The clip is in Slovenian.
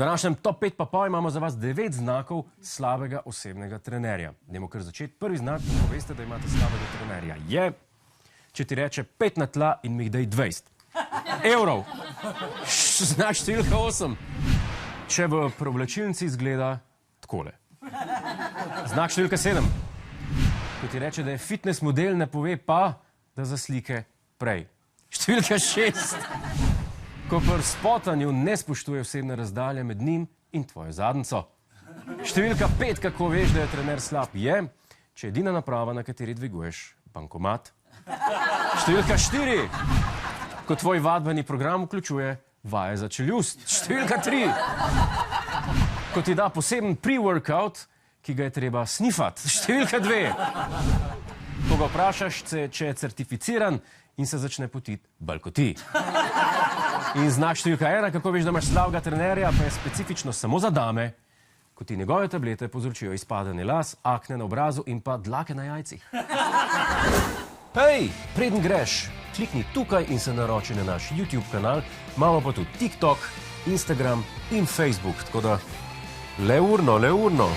V današnjem top 5 pa pol imamo za vas 9 znakov slabega osebnega trenerja. Dajmo kar začeti. Prvi znak, ko veste, da imate slabega trenerja, je, če ti reče 5 na tla in mi jih daj 20 evrov. Znak številka 8. Če v preoblačilnici izgleda takole. Znak številka 7. Ko ti reče, da je fitness model, ne pove pa, da za slike prej. Številka 6. Ko pri spotanju ne spoštuje osebne razdalje med njim in tvojo zadnjico. Številka 5. Kako veš, da je trener slab, je, če je edina naprava, na kateri dviguješ bankomat. Številka 4. Ko tvoj vadbeni program vključuje vaje za čeljust. Številka 3. Ko ti da poseben pre-workout, ki ga je treba snifati. Številka 2. Ko ga vprašaš, če je certificiran in se začne potiti bolj kot ti. In znak številka 1, kako veš, da imaš slabega trenerja, pa je specifično samo za dame, ko ti njegove tablete povzročijo izpadanje las, akne na obrazu in pa dlake na jajcih. Hej, preden greš, klikni tukaj in se naroči na naš YouTube kanal, imamo pa tudi TikTok, Instagram in Facebook, tako da le urno.